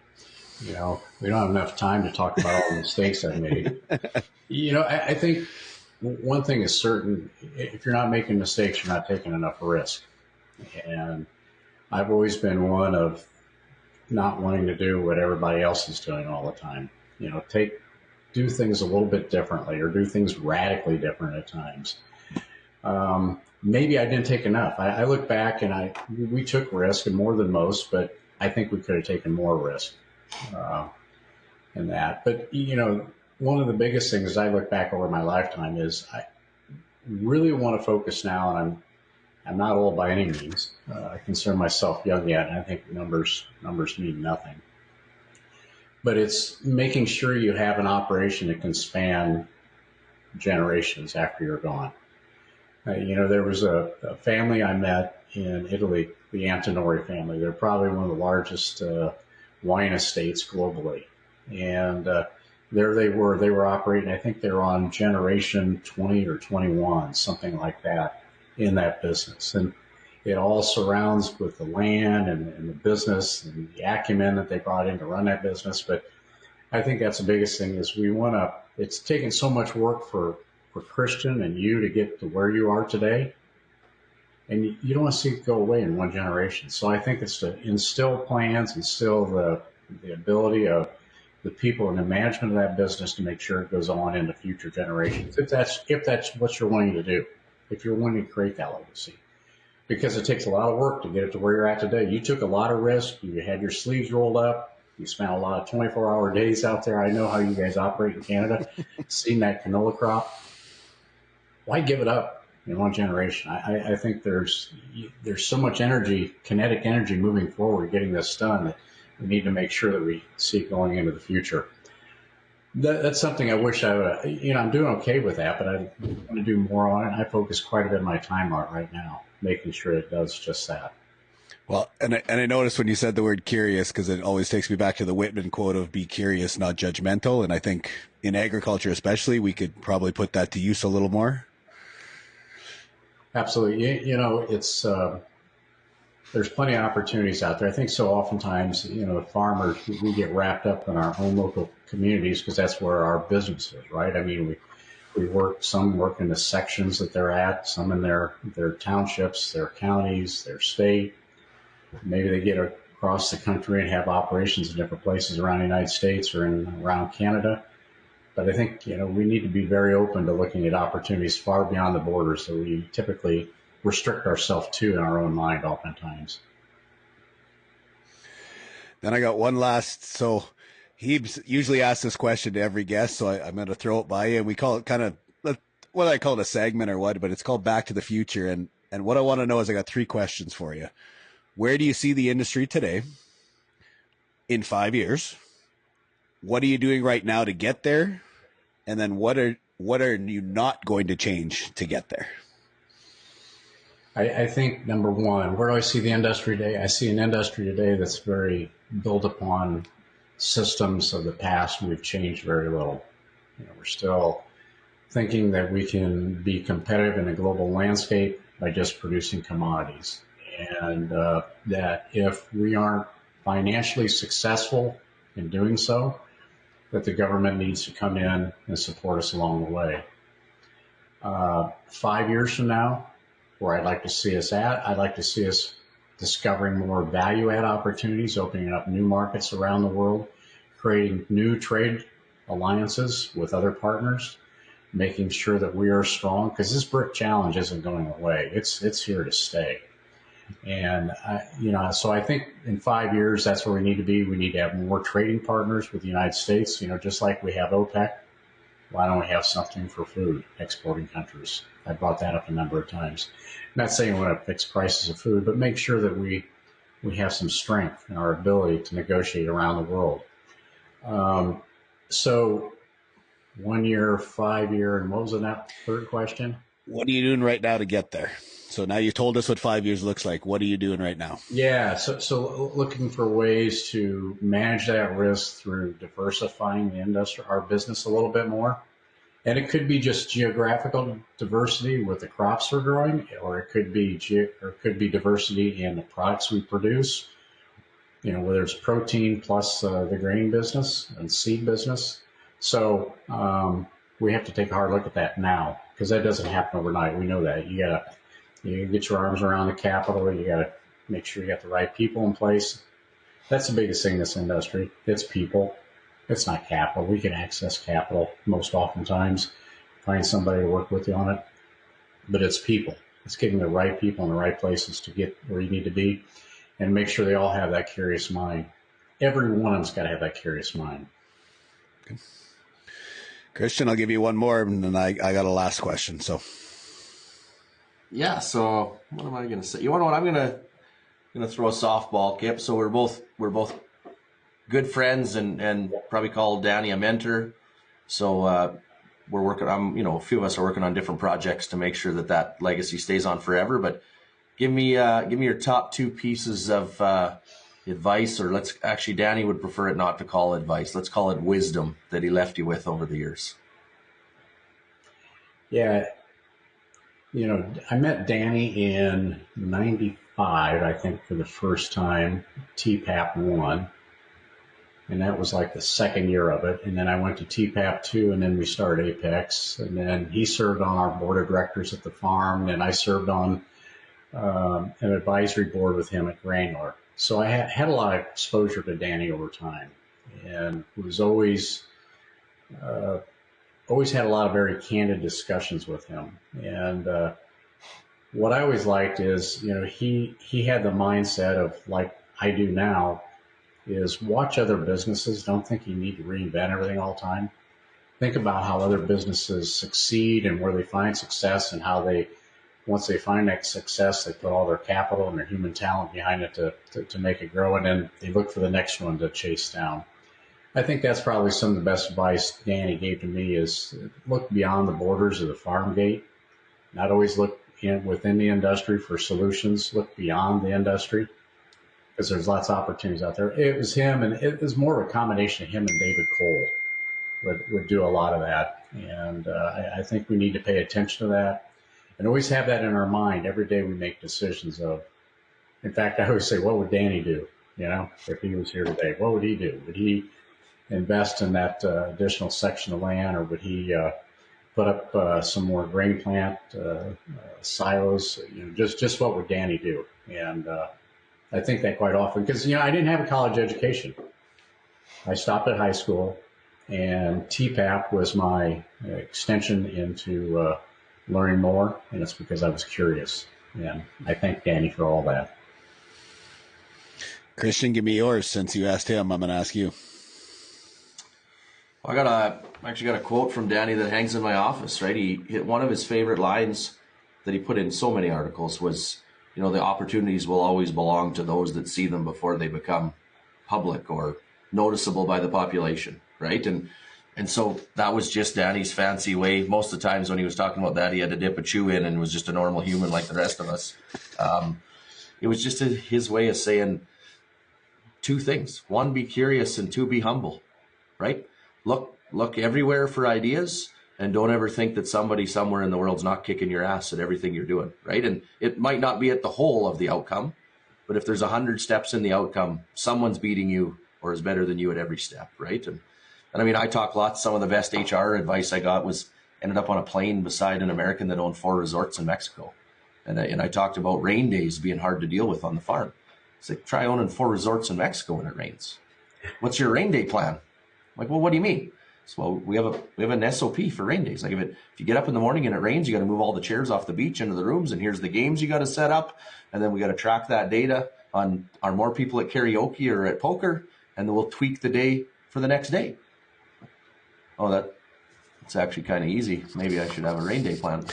We don't have enough time to talk about all the mistakes I've made. I think one thing is certain. If you're not making mistakes, you're not taking enough risk. And I've always been one of not wanting to do what everybody else is doing all the time. Do things a little bit differently, or do things radically different at times. Maybe I didn't take enough. I look back and we took risk, and more than most, but I think we could have taken more risk in that. But, one of the biggest things as I look back over my lifetime is I really want to focus now, and I'm not old by any means. I consider myself young yet, and I think numbers mean nothing. But it's making sure you have an operation that can span generations after you're gone. There was a family I met in Italy, the Antinori family. They're probably one of the largest wine estates globally. And there they were. They were operating, I think they were on generation 20 or 21, something like that, in that business. And it all surrounds with the land and the business and the acumen that they brought in to run that business. But I think that's the biggest thing is it's taken so much work for Kristjan and you to get to where you are today. And you don't want to see it go away in one generation. So I think it's to instill plans, instill the ability of the people in the management of that business to make sure it goes on into future generations. If that's what you're wanting to do, if you're wanting to create that legacy. Because it takes a lot of work to get it to where you're at today. You took a lot of risk. You had your sleeves rolled up. You spent a lot of 24-hour days out there. I know how you guys operate in Canada. Seeing that canola crop. Why give it up in one generation? I think there's so much energy, kinetic energy moving forward, getting this done that we need to make sure that we see it going into the future. That's something I wish I would, I'm doing okay with that, but I want to do more on it. I focus quite a bit of my time on it right now, making sure it does just that. Well, and I noticed when you said the word curious, because it always takes me back to the Whitman quote of be curious, not judgmental. And I think in agriculture especially, we could probably put that to use a little more. Absolutely. It's there's plenty of opportunities out there. I think so oftentimes, farmers, we get wrapped up in our own local communities because that's where our business is, right? I mean, some work in the sections that they're at, some in their townships, their counties, their state. Maybe they get across the country and have operations in different places around the United States or around Canada. But I think, we need to be very open to looking at opportunities far beyond the borders that we typically restrict ourselves to in our own mind oftentimes. Then I got one last. So he usually asks this question to every guest, so I'm going to throw it by you. And we call it kind of, what I call it, a segment or what, but it's called Back to the Future. And what I want to know is I got 3 questions for you. Where do you see the industry today in 5 years? What are you doing right now to get there? And then what are you not going to change to get there? I think number one, where do I see the industry today? I see an industry today that's very built upon systems of the past. We've changed very little. We're still thinking that we can be competitive in a global landscape by just producing commodities. And that if we aren't financially successful in doing so, that the government needs to come in and support us along the way. 5 years from now, where I'd like to see us at, I'd like to see us discovering more value-add opportunities, opening up new markets around the world, creating new trade alliances with other partners, making sure that we are strong, because this BRIC challenge isn't going away. It's here to stay. And, so I think in 5 years, that's where we need to be. We need to have more trading partners with the United States, just like we have OPEC. Why don't we have something for food exporting countries? I brought that up a number of times. I'm not saying we want to fix prices of food, but make sure that we have some strength in our ability to negotiate around the world. So 1 year, 5 year, and what was that third question? What are you doing right now to get there? So now you told us what 5 years looks like. What are you doing right now? Yeah, so looking for ways to manage that risk through diversifying the industry, our business a little bit more. And it could be just geographical diversity with the crops we're growing, or it could be diversity in the products we produce. Whether it's protein plus the grain business and seed business. So we have to take a hard look at that now, because that doesn't happen overnight. We know that. You gotta get your arms around the capital. You gotta make sure you got the right people in place. That's the biggest thing in this industry. It's people. It's not capital. We can access capital most oftentimes, find somebody to work with you on it, but it's people. It's getting the right people in the right places to get where you need to be, and make sure they all have that curious mind. Every one of them's got to have that curious mind. Okay. Kristjan, I'll give you one more, and then I got a last question. So, yeah. So what am I going to say? You want to know what I'm going to throw a softball, Kip? So we're both good friends, and probably call Danny a mentor. So we're working on, a few of us are working on different projects to make sure that legacy stays on forever. But give me your top two pieces of advice, or Danny would prefer it not to call advice. Let's call it wisdom that he left you with over the years. Yeah. I met Danny in 95, I think, for the first time, TPAP 1. And that was like the second year of it. And then I went to TPAP 2, and then we started Apex. And then he served on our board of directors at the farm, and I served on an advisory board with him at Granular. So I had a lot of exposure to Danny over time, and was always had a lot of very candid discussions with him. And what I always liked is, he had the mindset of, like I do now, is watch other businesses. Don't think you need to reinvent everything all the time. Think about how other businesses succeed and where they find success, and how once they find that success, they put all their capital and their human talent behind it to make it grow, and then they look for the next one to chase down. I think that's probably some of the best advice Danny gave to me, is look beyond the borders of the farm gate. Not always look within the industry for solutions. Look beyond the industry, because there's lots of opportunities out there. It was him, and it was more of a combination of him and David Cole would do a lot of that. And I think we need to pay attention to that, and always have that in our mind every day we make decisions of. In fact, I always say, what would Danny do? If he was here today, what would he do? Would he invest in that additional section of land, or would he put up some more grain plant silos? Just what would Danny do? And I think that quite often, because I didn't have a college education. I stopped at high school, and TPAP was my extension into learning more, and it's because I was curious. And I thank Danny for all that. Kristjan, give me yours. Since you asked him, I'm going to ask you. I actually got a quote from Danny that hangs in my office, right? He hit one of his favorite lines that he put in so many articles was, the opportunities will always belong to those that see them before they become public or noticeable by the population, right? And so that was just Danny's fancy way. Most of the times when he was talking about that, he had to dip a chew in and was just a normal human like the rest of us. It was just his way of saying two things. One, be curious, and two, be humble, right? Look everywhere for ideas, and don't ever think that somebody somewhere in the world's not kicking your ass at everything you're doing, right? And it might not be at the whole of the outcome, but if there's 100 steps in the outcome, someone's beating you or is better than you at every step, right? And I mean, I talk lots. Some of the best HR advice I got ended up on a plane beside an American that owned 4 resorts in Mexico. And I talked about rain days being hard to deal with on the farm. It's like, try owning 4 resorts in Mexico when it rains. What's your rain day plan? I'm like, well, what do you mean? So, well, we have an SOP for rain days. Like if you get up in the morning and it rains, you got to move all the chairs off the beach into the rooms, and here's the games you got to set up, and then we got to track that data on are more people at karaoke or at poker, and then we'll tweak the day for the next day. Oh, that's actually kind of easy. Maybe I should have a rain day plan.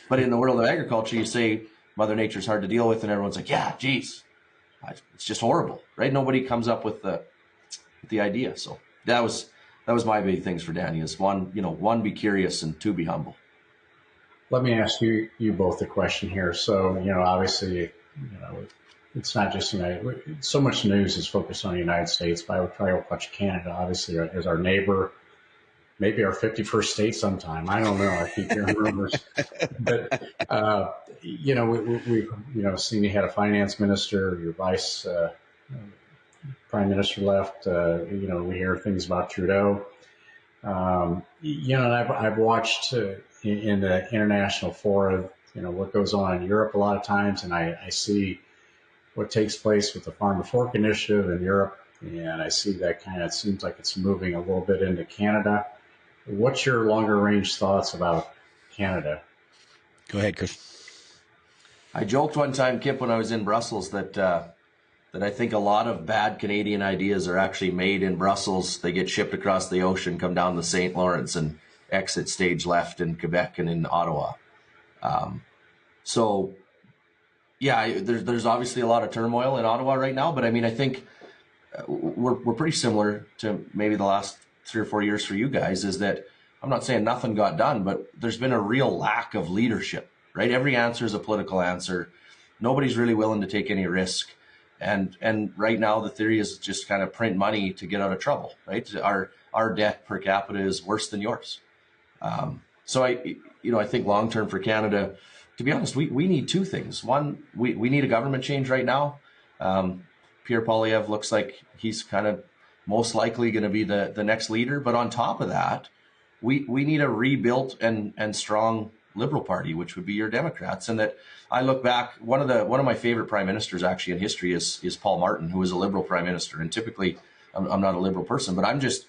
But in the world of agriculture, you say Mother Nature's hard to deal with, and everyone's like, yeah, geez, it's just horrible, right? Nobody comes up with the idea. So that was my big things for Danny, is one, be curious, and 2, be humble. Let me ask you both a question here. So, obviously, it's not just so much news is focused on the United States, but I would try to watch Canada, obviously, as our neighbor, maybe our 51st state sometime. I don't know. I keep hearing rumors. But, we've seen you had a finance minister, your vice prime minister left. We hear things about Trudeau. And I've watched in the international fora, what goes on in Europe a lot of times, and I see what takes place with the Farm to Fork initiative in Europe, and I see that kind of seems like it's moving a little bit into Canada. What's your longer range thoughts about Canada? Go ahead, Chris. I joked one time, Kip, when I was in Brussels, that I think a lot of bad Canadian ideas are actually made in Brussels. They get shipped across the ocean, come down the St. Lawrence, and exit stage left in Quebec and in Ottawa. So, yeah, there's obviously a lot of turmoil in Ottawa right now, but I mean, I think we're pretty similar to maybe the last 3 or 4 years for you guys, is that I'm not saying nothing got done, but there's been a real lack of leadership, right? Every answer is a political answer. Nobody's really willing to take any risk. And right now the theory is just kind of print money to get out of trouble, right? Our debt per capita is worse than yours. So I think long term for Canada, to be honest, we need two things. One, we need a government change right now. Pierre Poilievre looks like he's kind of most likely going to be the next leader. But on top of that, we need a rebuilt and strong Liberal Party, which would be your Democrats. And that I look back, one of my favorite prime ministers actually in history is Paul Martin, who was a Liberal prime minister. And typically, I'm not a Liberal person, but I'm just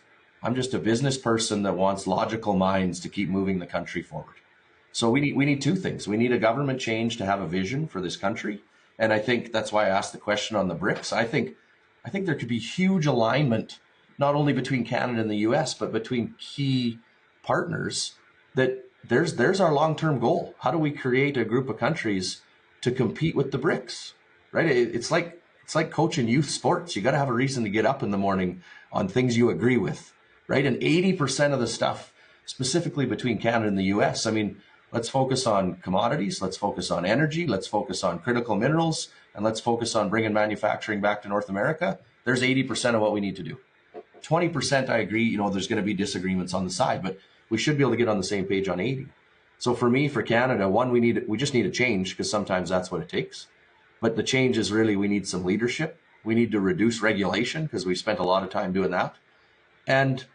a business person that wants logical minds to keep moving the country forward. So we need two things. We need a government change to have a vision for this country. And I think that's why I asked the question on the BRICS. I think there could be huge alignment, not only between Canada and the US, but between key partners, that there's our long-term goal. How do we create a group of countries to compete with the BRICS, right? It's like coaching youth sports. You got to have a reason to get up in the morning on things you agree with, right? And 80% of the stuff, specifically between Canada and the US, I mean, let's focus on commodities, let's focus on energy, let's focus on critical minerals, and let's focus on bringing manufacturing back to North America. There's 80% of what we need to do. 20%, I agree, there's going to be disagreements on the side, but we should be able to get on the same page on 80. So for me, for Canada, one, we just need a change, because sometimes that's what it takes. But the change is really, we need some leadership. We need to reduce regulation, because we spent a lot of time doing that. And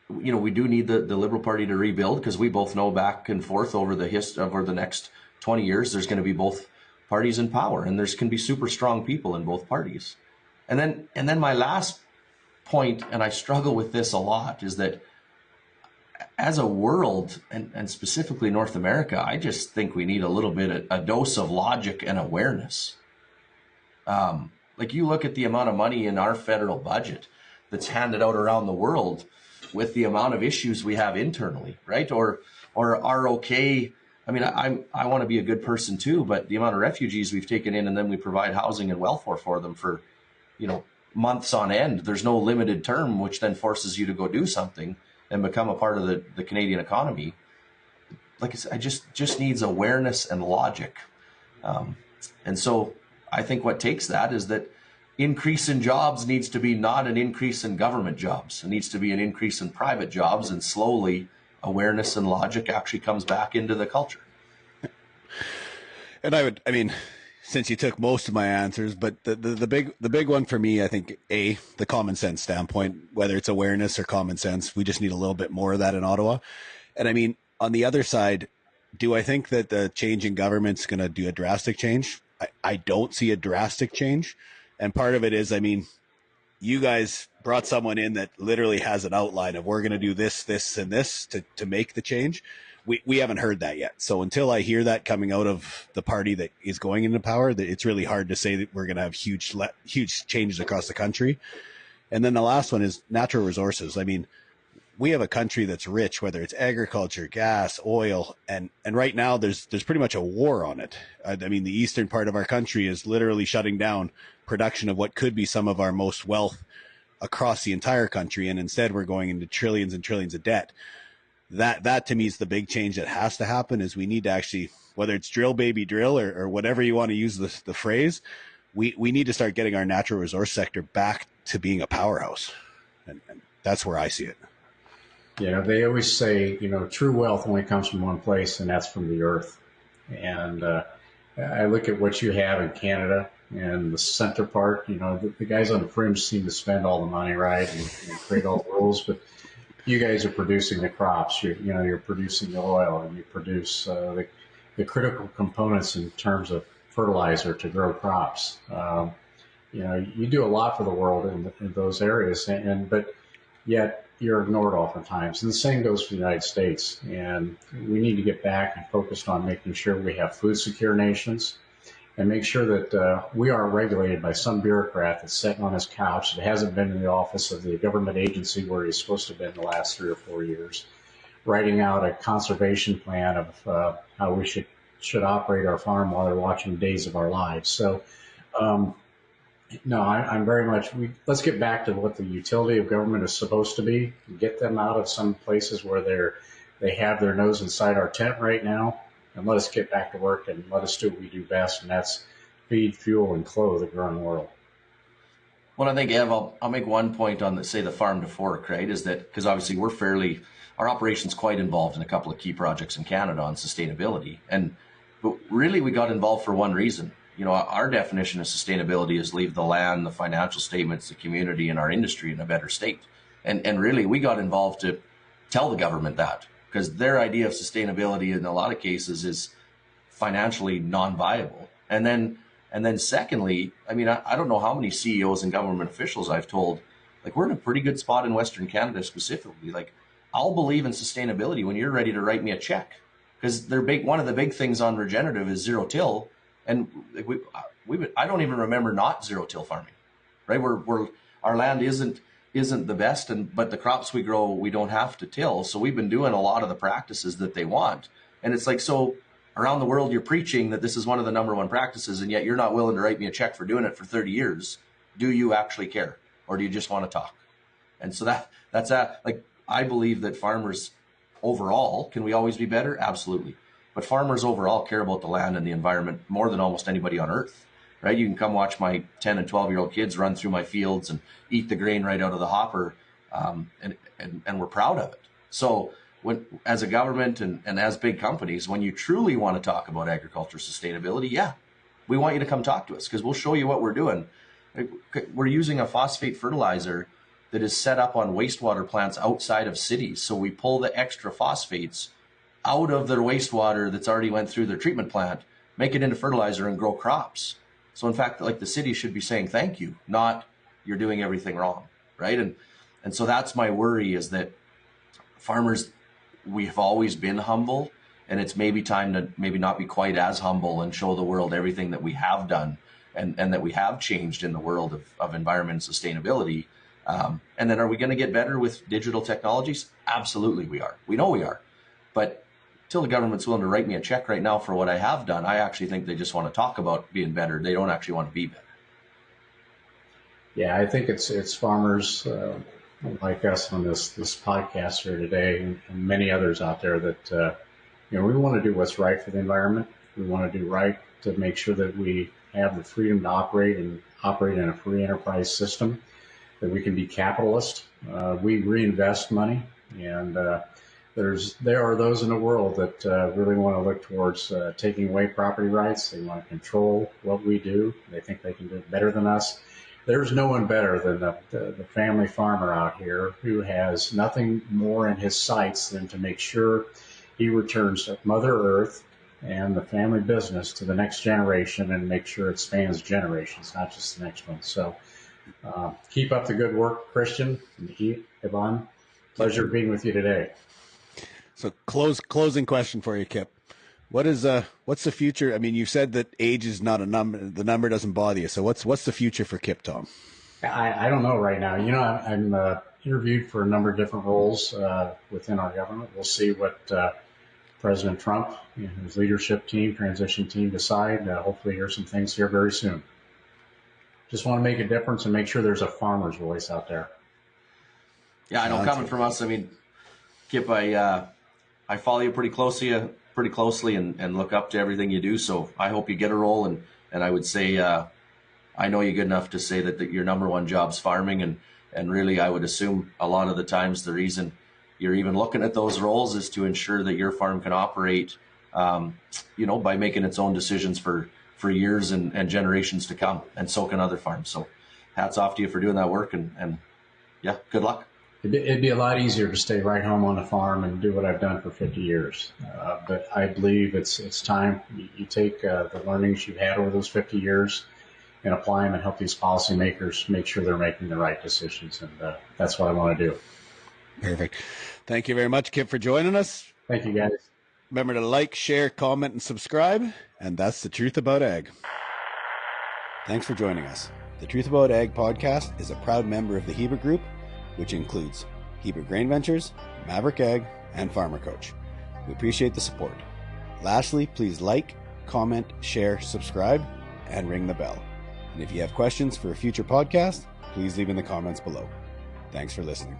we do need the Liberal Party to rebuild, because we both know back and forth over the next 20 years, there's going to be both parties in power, and there's can be super strong people in both parties. And then my last point, and I struggle with this a lot, is that as a world, and specifically North America, I just think we need a little bit, a dose of logic and awareness. Like you look at the amount of money in our federal budget that's handed out around the world with the amount of issues we have internally, right? Or ROK. I mean, I want to be a good person too, but the amount of refugees we've taken in, and then we provide housing and welfare for them for, months on end. There's no limited term, which then forces you to go do something and become a part of the Canadian economy. Like I said, I just needs awareness and logic. And so I think what takes that is that increase in jobs needs to be not an increase in government jobs. It needs to be an increase in private jobs, and slowly awareness and logic actually comes back into the culture. And since you took most of my answers, but the big one for me, I think, the common sense standpoint, whether it's awareness or common sense, we just need a little bit more of that in Ottawa. And I mean, on the other side, do I think that the change in government's going to do a drastic change? I don't see a drastic change. And part of it is, you guys brought someone in that literally has an outline of, we're going to do this, this, and this to make the change. We haven't heard that yet. So until I hear that coming out of the party that is going into power, it's really hard to say that we're going to have huge changes across the country. And then the last one is natural resources. I mean, we have a country that's rich, whether it's agriculture, gas, oil, and right now there's pretty much a war on it. I mean, the eastern part of our country is literally shutting down production of what could be some of our most wealth across the entire country, and instead we're going into trillions and trillions of debt. That to me is the big change that has to happen, is we need to actually, whether it's drill baby drill or whatever you want to use the phrase, we need to start getting our natural resource sector back to being a powerhouse. And that's where I see it. Yeah, they always say, true wealth only comes from one place, and that's from the earth. And I look at what you have in Canada and the center part. The guys on the fringe seem to spend all the money, right, and create all the rules. But you guys are producing the crops. You're producing the oil, and you produce the critical components in terms of fertilizer to grow crops. You do a lot for the world in those areas, but yet you're ignored oftentimes. And the same goes for the United States. And we need to get back and focused on making sure we have food secure nations, and make sure that we aren't regulated by some bureaucrat that's sitting on his couch that hasn't been in the office of the government agency where he's supposed to have been the last 3 or 4 years, writing out a conservation plan of how we should operate our farm while they're watching days of our lives. So No, I'm very much. Let's get back to what the utility of government is supposed to be. Get them out of some places where they have their nose inside our tent right now, and let us get back to work and let us do what we do best, and that's feed, fuel, and clothe a growing world. Well, I think, Ev, I'll make one point on the farm to fork, right? Is that because obviously our operation's quite involved in a couple of key projects in Canada on sustainability. But really we got involved for one reason. Our definition of sustainability is leave the land, the financial statements, the community, and our industry in a better state. And really we got involved to tell the government that, because their idea of sustainability in a lot of cases is financially non-viable. And then secondly, I don't know how many CEOs and government officials I've told, like, we're in a pretty good spot in Western Canada specifically. Like, I'll believe in sustainability when you're ready to write me a check, because one of the big things on regenerative is zero till. And I don't even remember not zero till farming, right? Our land isn't the best, but the crops we grow, we don't have to till. So we've been doing a lot of the practices that they want. And it's like, so around the world, you're preaching that this is one of the number one practices, and yet you're not willing to write me a check for doing it for 30 years. Do you actually care, or do you just want to talk? And so that's like, I believe that farmers overall, can we always be better? Absolutely. But farmers overall care about the land and the environment more than almost anybody on earth, right? You can come watch my 10 and 12-year-old kids run through my fields and eat the grain right out of the hopper, and we're proud of it. So as a government and as big companies, when you truly want to talk about agriculture sustainability, yeah, we want you to come talk to us, because we'll show you what we're doing. We're using a phosphate fertilizer that is set up on wastewater plants outside of cities. So we pull the extra phosphates out of their wastewater that's already went through their treatment plant, make it into fertilizer, and grow crops. So in fact, like, the city should be saying thank you, not you're doing everything wrong, right? And so that's my worry, is that farmers, we've always been humble, and it's maybe time to maybe not be quite as humble and show the world everything that we have done and that we have changed in the world of environment and sustainability. And then, are we going to get better with digital technologies? Absolutely we are. We know we are. But till the government's willing to write me a check right now for what I have done, I actually think they just want to talk about being better. They don't actually want to be better. Yeah, I think it's farmers like us on this podcast here today, and many others out there that we want to do what's right for the environment. We want to do right to make sure that we have the freedom to operate in a free enterprise system, that we can be capitalist. We reinvest money, and there are those in the world that really want to look towards taking away property rights. They want to control what we do. They think they can do it better than us. There's no one better than the family farmer out here, who has nothing more in his sights than to make sure he returns to Mother Earth and the family business to the next generation, and make sure it spans generations, not just the next one. So keep up the good work, Kristjan and Ivan. Pleasure being with you today. So closing question for you, Kip. What's the future? I mean, you said that age is not a number. The number doesn't bother you. So what's the future for Kip Tom? I don't know right now. I'm interviewed for a number of different roles within our government. We'll see what President Trump and his leadership team, transition team, decide. Hopefully hear some things here very soon. Just want to make a difference and make sure there's a farmer's voice out there. Yeah, I know, coming from us. I mean, Kip, I follow you pretty closely and look up to everything you do. So I hope you get a role. And I would say, I know you good enough to say that your number one job's farming. And really, I would assume a lot of the times the reason you're even looking at those roles is to ensure that your farm can operate, by making its own decisions for years and generations to come. And so can other farms. So hats off to you for doing that work. And yeah, good luck. It'd be a lot easier to stay right home on the farm and do what I've done for 50 years. But I believe it's time you take the learnings you've had over those 50 years and apply them and help these policymakers make sure they're making the right decisions. And that's what I want to do. Perfect. Thank you very much, Kip, for joining us. Thank you, guys. Remember to like, share, comment, and subscribe. And that's The Truth About Ag. Thanks for joining us. The Truth About Ag podcast is a proud member of the Hebert Group, which includes Hebert Grain Ventures, Maverick Ag, and Farmer Coach. We appreciate the support. Lastly, please like, comment, share, subscribe, and ring the bell. And if you have questions for a future podcast, please leave in the comments below. Thanks for listening.